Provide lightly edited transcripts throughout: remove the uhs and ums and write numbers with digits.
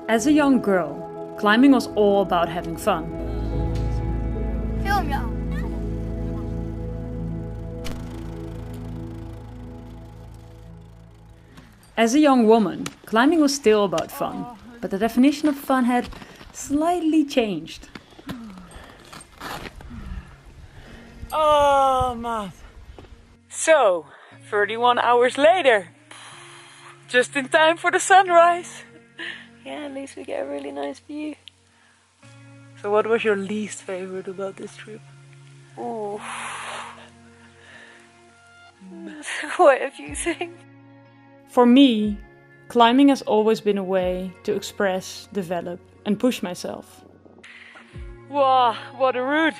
As a young girl, climbing was all about having fun. Film jou. As a young woman, climbing was still about fun, but the definition of fun had slightly changed. Oh, maat. So, 31 hours later. Just in time for the sunrise. Yeah, at least we get a really nice view. So what was your least favorite about this trip? Ooh. Quite a few things. For me, climbing has always been a way to express, develop, and push myself. Wow, what a route!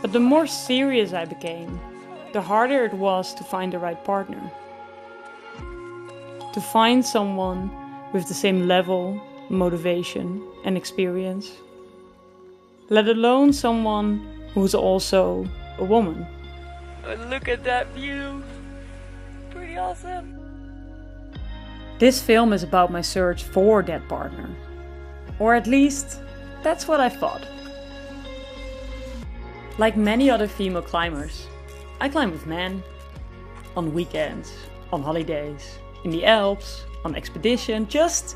But the more serious I became, the harder it was to find the right partner. To find someone with the same level, motivation, and experience. Let alone someone who's also a woman. Oh, look at that view! Pretty awesome! This film is about my search for that partner. Or at least, that's what I thought. Like many other female climbers, I climb with men. On weekends, on holidays, in the Alps, on expedition, just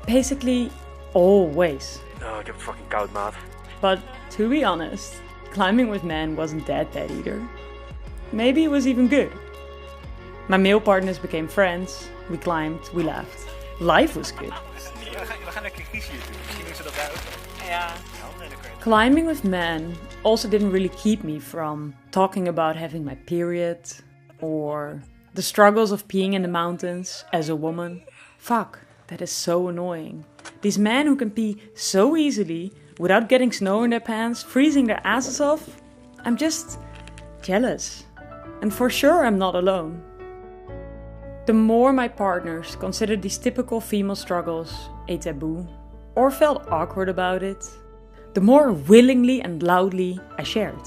basically always. Oh, ik heb het fucking koud, maat. But to be honest, climbing with men wasn't that bad either. Maybe it was even good. My male partners became friends, we climbed, we laughed. Life was good. We gaan lekker kiezen hier doen. Misschien doen ze dat daar ook. Ja. Climbing with men also didn't really keep me from talking about having my period or the struggles of peeing in the mountains as a woman. Fuck, that is so annoying. These men who can pee so easily without getting snow in their pants, freezing their asses off. I'm just jealous. And for sure I'm not alone. The more my partners considered these typical female struggles a taboo or felt awkward about it, the more willingly and loudly I shared.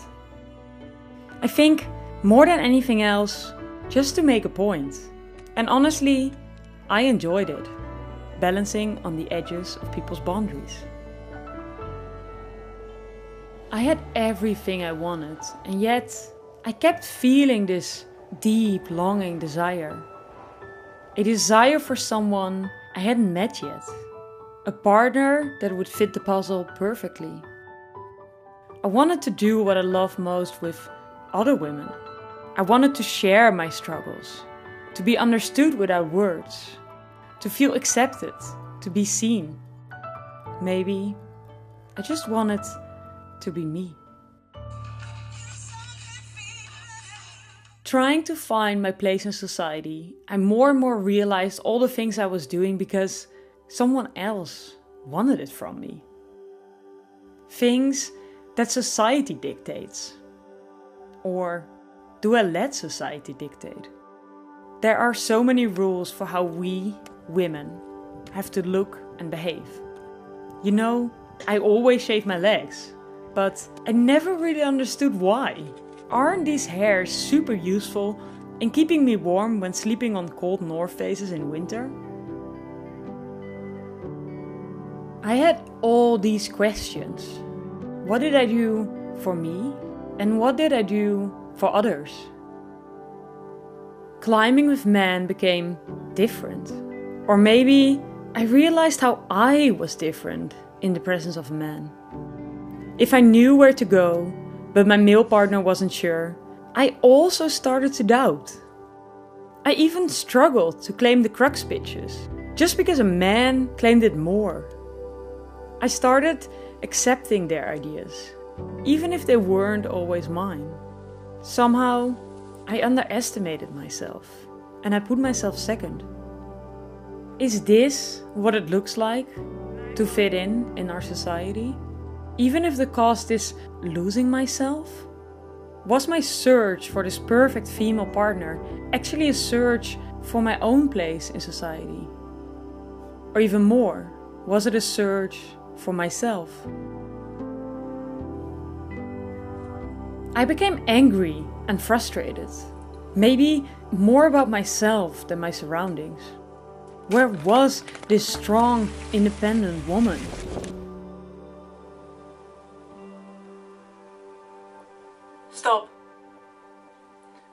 I think, more than anything else, just to make a point. And honestly, I enjoyed it, balancing on the edges of people's boundaries. I had everything I wanted, and yet I kept feeling this deep, longing desire. A desire for someone I hadn't met yet. A partner that would fit the puzzle perfectly. I wanted to do what I love most with other women. I wanted to share my struggles, to be understood without words, to feel accepted, to be seen. Maybe I just wanted to be me. Trying to find my place in society, I more and more realized all the things I was doing because someone else wanted it from me. Things that society dictates. Or do I let society dictate? There are so many rules for how we, women, have to look and behave. You know, I always shave my legs, but I never really understood why. Aren't these hairs super useful in keeping me warm when sleeping on cold north faces in winter? I had all these questions. What did I do for me? And what did I do for others? Climbing with men became different. Or maybe I realized how I was different in the presence of a man. If I knew where to go, but my male partner wasn't sure, I also started to doubt. I even struggled to claim the crux pitches, just because a man claimed it more. I started accepting their ideas, even if they weren't always mine. Somehow, I underestimated myself, and I put myself second. Is this what it looks like to fit in our society? Even if the cost is losing myself? Was my search for this perfect female partner actually a search for my own place in society? Or even more, was it a search for myself? I became angry and frustrated. Maybe more about myself than my surroundings. Where was this strong, independent woman? Stop.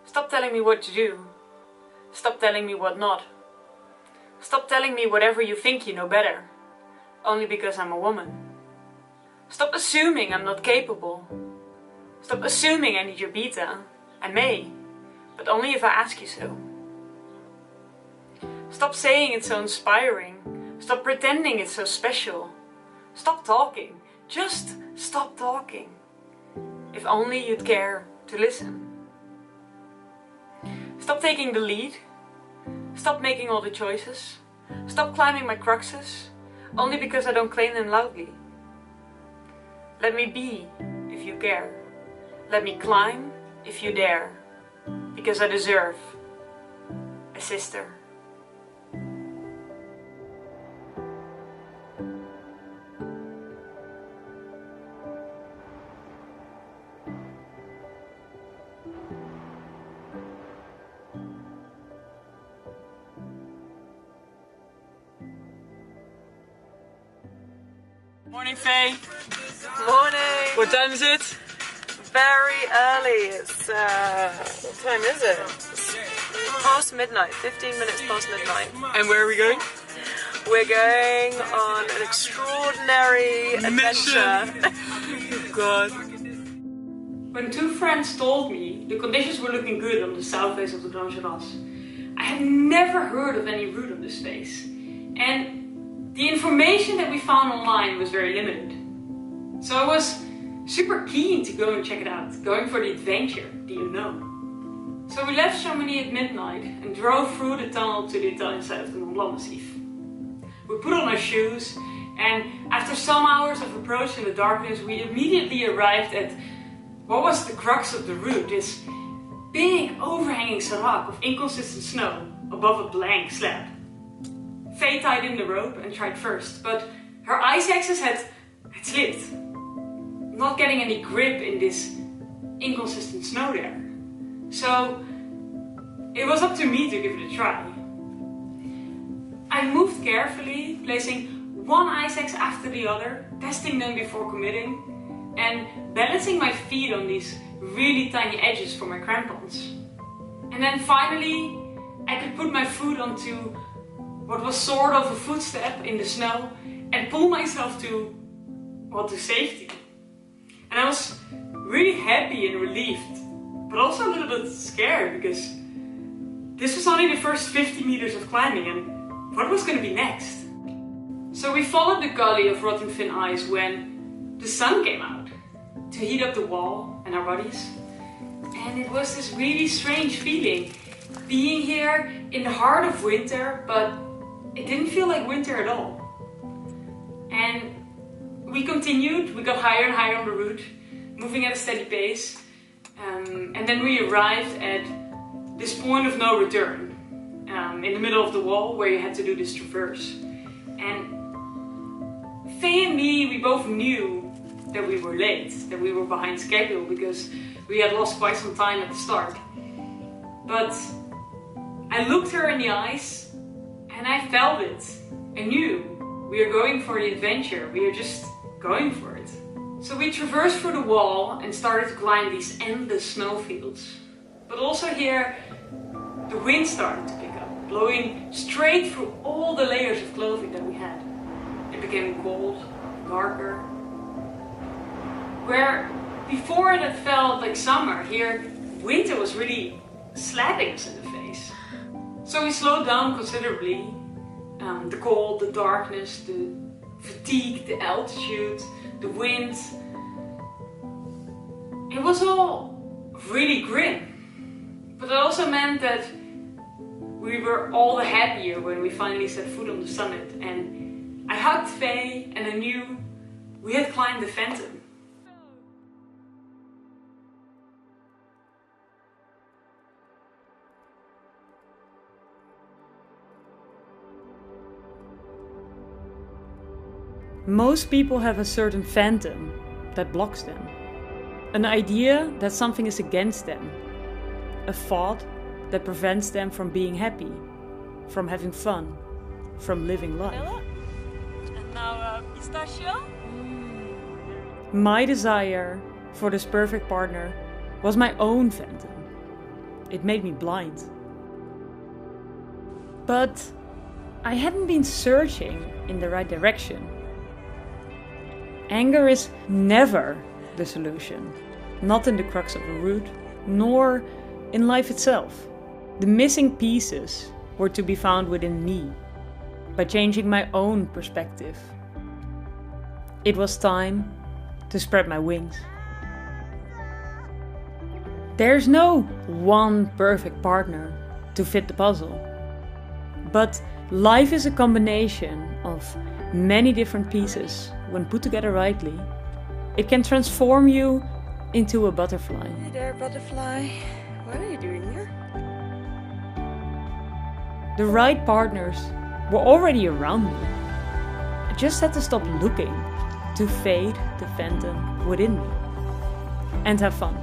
Stop telling me what to do. Stop telling me what not. Stop telling me whatever you think you know better, only because I'm a woman. Stop assuming I'm not capable. Stop assuming I need your beta. I may, but only if I ask you so. Stop saying it's so inspiring. Stop pretending it's so special. Stop talking. Just stop talking. If only you'd care to listen. Stop taking the lead. Stop making all the choices. Stop climbing my cruxes, only because I don't claim them loudly. Let me be, if you care. Let me climb, if you dare. Because I deserve a sister. Morning, Faye. Morning. What time is it? Very early. It's what time is it? It's past midnight. 15 minutes past midnight. And where are we going? We're going on an extraordinary adventure. God. When two friends told me the conditions were looking good on the south face of the Grandes Jorasses, I had never heard of any route on this face. And the information that we found online was very limited. So I was super keen to go and check it out, going for the adventure, the unknown. So we left Chamonix at midnight and drove through the tunnel to the Italian side of the Mont Blanc Massif. We put on our shoes, and after some hours of approach in the darkness, we immediately arrived at what was the crux of the route, this big overhanging serac of inconsistent snow above a blank slab. Faye tied in the rope and tried first, but her ice axes had slipped, not getting any grip in this inconsistent snow there. So it was up to me to give it a try. I moved carefully, placing one ice axe after the other, testing them before committing, and balancing my feet on these really tiny edges for my crampons. And then finally, I could put my foot onto what was sort of a footstep in the snow and pull myself to safety. And I was really happy and relieved, but also a little bit scared because this was only the first 50 meters of climbing, and what was going to be next? So we followed the gully of rotten thin ice when the sun came out to heat up the wall and our bodies. And it was this really strange feeling, being here in the heart of winter, but it didn't feel like winter at all. And we continued, we got higher and higher on the route, moving at a steady pace. And then we arrived at this point of no return, in the middle of the wall where you had to do this traverse. And Faye and me, we both knew that we were late, that we were behind schedule because we had lost quite some time at the start. But I looked her in the eyes and I felt it. I knew we are going for the adventure, we are just going for it. So we traversed through the wall and started to climb these endless snowfields. But also here, the wind started to pick up, blowing straight through all the layers of clothing that we had. It became cold, darker. Where before it had felt like summer, here winter was really slapping us in the face. So we slowed down considerably. The cold, the darkness, the fatigue, the altitude, the wind. It was all really grim. But it also meant that we were all the happier when we finally set foot on the summit. And I hugged Faye and I knew we had climbed the Phantom. Most people have a certain phantom that blocks them. An idea that something is against them. A thought that prevents them from being happy, from having fun, from living life. Vanilla. And now pistachio. My desire for this perfect partner was my own phantom. It made me blind. But I hadn't been searching in the right direction. Anger is never the solution, not in the crux of the root, nor in life itself. The missing pieces were to be found within me, by changing my own perspective. It was time to spread my wings. There's no one perfect partner to fit the puzzle, but life is a combination of many different pieces. When put together rightly, it can transform you into a butterfly. Hey there, butterfly. What are you doing here? The right partners were already around me. I just had to stop looking to fade the phantom within me and have fun.